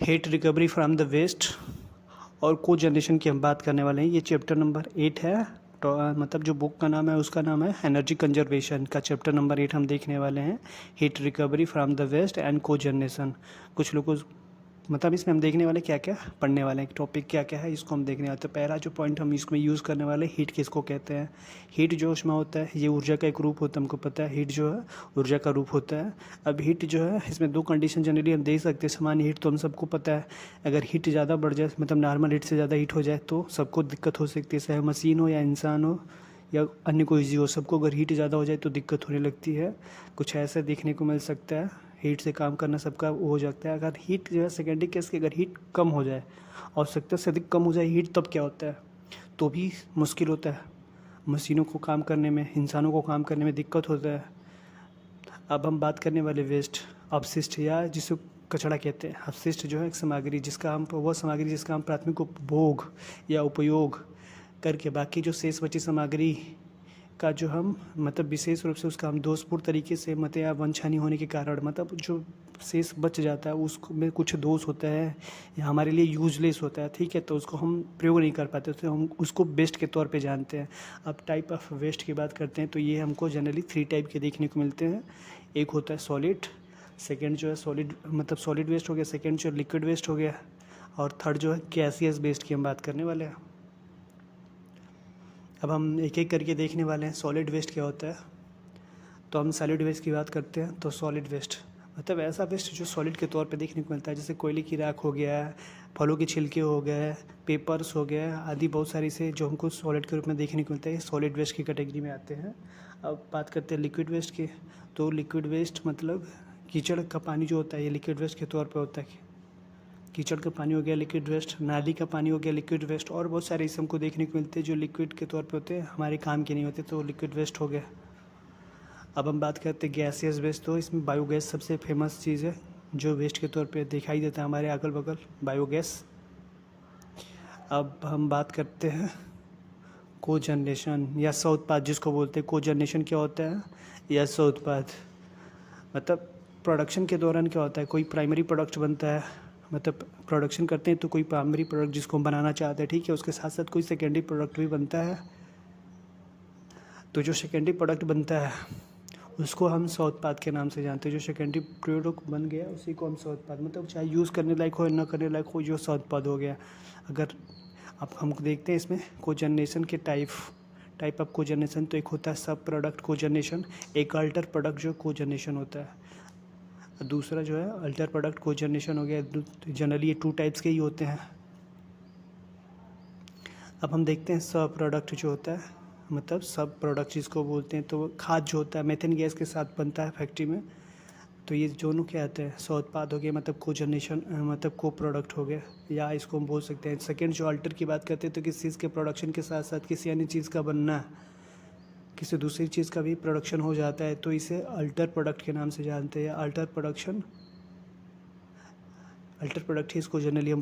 Heat recovery from the waste और को generation की हम बात करने वाले हैं। ये चैप्टर नंबर 8 है। तो मतलब जो बुक का नाम है उसका नाम है एनर्जी कंजर्वेशन का चैप्टर नंबर 8 हम देखने वाले हैं। Heat recovery from the waste and cogeneration. कुछ लोग को मतलब इसमें हम देखने वाले क्या क्या पढ़ने वाले हैं, टॉपिक क्या क्या है इसको हम देखने वाले। तो पहला जो पॉइंट हम इसमें यूज़ करने वाले, हीट किसको कहते हैं। हीट जो उसमें होता है ये ऊर्जा का एक रूप होता है, हमको पता है हीट जो है ऊर्जा का रूप होता है। अब हीट जो है इसमें दो कंडीशन जनरली हम देख सकते हैं। सामान्य हीट तो हम सबको पता है, अगर हीट ज़्यादा बढ़ जाए मतलब नॉर्मल हीट से ज़्यादा हीट हो जाए तो सबको दिक्कत हो सकती है, चाहे मशीन हो या इंसान हो या अन्य कोई चीज़ हो, सबको अगर हीट ज़्यादा हो जाए तो दिक्कत होने लगती है। कुछ ऐसा देखने को मिल सकता है, हीट से काम करना सबका वो हो जाता है। अगर हीट जो है सेकेंडरी केस की अगर हीट कम हो जाए, आवश्यकता से अधिक कम हो जाए हीट, तब क्या होता है तो भी मुश्किल होता है, मशीनों को काम करने में, इंसानों को काम करने में दिक्कत होता है। अब हम बात करने वाले वेस्ट, अपशिष्ट या जिसे कचरा कहते हैं। अपशिष्ट जो है एक सामग्री जिसका हम वो सामग्री जिसका हम प्राथमिक उपभोग या उपयोग करके बाकी जो शेष बची सामग्री का जो हम मतलब विशेष रूप से उसका हम दोषपूर्ण तरीके से मत या वंशहानि होने के कारण मतलब जो शेष बच जाता है उसको में कुछ दोष होता है या हमारे लिए यूजलेस होता है, ठीक है, तो उसको हम प्रयोग नहीं कर पाते, तो हम उसको वेस्ट के तौर पे जानते हैं। अब टाइप ऑफ वेस्ट की बात करते हैं तो ये हमको जनरली 3 टाइप के देखने को मिलते हैं। एक होता है सॉलिड, सेकेंड जो है सॉलिड मतलब सॉलिड वेस्ट हो गया, सेकेंड जो लिक्विड वेस्ट हो गया, और थर्ड जो है गैसियस वेस्ट की हम बात करने वाले हैं। अब हम एक एक करके देखने वाले हैं। सॉलिड वेस्ट क्या होता है, तो हम सॉलिड वेस्ट की बात करते हैं। तो सॉलिड वेस्ट मतलब ऐसा वेस्ट जो सॉलिड के तौर पे देखने को मिलता है, जैसे कोयले की राख हो गया, फलों के छिलके हो गए, पेपर्स हो गए आदि, बहुत सारी से जो हमको सॉलिड के रूप में देखने को मिलता है, सॉलिड वेस्ट की कैटेगरी में आते हैं। अब बात करते हैं लिक्विड वेस्ट की। तो लिक्विड वेस्ट मतलब कीचड़ का पानी जो होता है ये लिक्विड वेस्ट के तौर पर होता है। कीचड़ का पानी हो गया लिक्विड वेस्ट, नाली का पानी हो गया लिक्विड वेस्ट, और बहुत सारे इसे हमको देखने को मिलते हैं जो लिक्विड के तौर पे होते हैं, हमारे काम के नहीं होते, तो लिक्विड वेस्ट हो गया। अब हम बात करते हैं गैसियस वेस्ट। तो इसमें बायोगैस सबसे फेमस चीज़ है जो वेस्ट के तौर पे दिखाई देता है हमारे अगल बगल, बायोगैस। अब हम बात करते हैं को जनरेशन या स्व उत्पाद जिसको बोलते हैं। को जनरेशन क्या होता है या स्व उत्पाद मतलब प्रोडक्शन के दौरान क्या होता है, कोई प्राइमरी प्रोडक्ट बनता है, मतलब प्रोडक्शन करते हैं तो कोई प्राइमरी प्रोडक्ट जिसको हम बनाना चाहते हैं, ठीक है, उसके साथ साथ कोई सेकेंडरी प्रोडक्ट भी बनता है। तो जो सेकेंडरी प्रोडक्ट बनता है उसको हम स्व उत्पाद के नाम से जानते हैं। जो सेकेंडरी प्रोडक्ट बन गया उसी को हम स्व उत्पाद मतलब चाहे यूज़ करने लायक हो या न करने लायक हो, जो स्व उत्पाद हो गया। अगर अब हम देखते हैं इसमें को जनरेशन के टाइप ऑफ को जनरेशन, तो एक होता है सब प्रोडक्ट को जनरेशन, एक अल्टर प्रोडक्ट जो को जनरेशन होता है, दूसरा जो है अल्टर प्रोडक्ट को जनरेशन हो गया। जनरली ये 2 टाइप्स के ही होते हैं। अब हम देखते हैं सब प्रोडक्ट जो होता है मतलब सब प्रोडक्ट जिसको बोलते हैं, तो खाद जो होता है मेथेन गैस के साथ बनता है फैक्ट्री में, तो ये दोनों क्या आते हैं स्व उत्पाद हो गए, मतलब को जनरेशन मतलब को प्रोडक्ट हो गया, या इसको हम बोल सकते हैं। सेकेंड जो अल्टर की बात करते हैं तो किसी चीज़ के प्रोडक्शन के साथ साथ किसी अन्य चीज़ का बनना, किसी दूसरी चीज़ का भी प्रोडक्शन हो जाता है, तो इसे अल्टर प्रोडक्ट के नाम से जानते हैं। अल्टर प्रोडक्ट ही इसको जनरली हम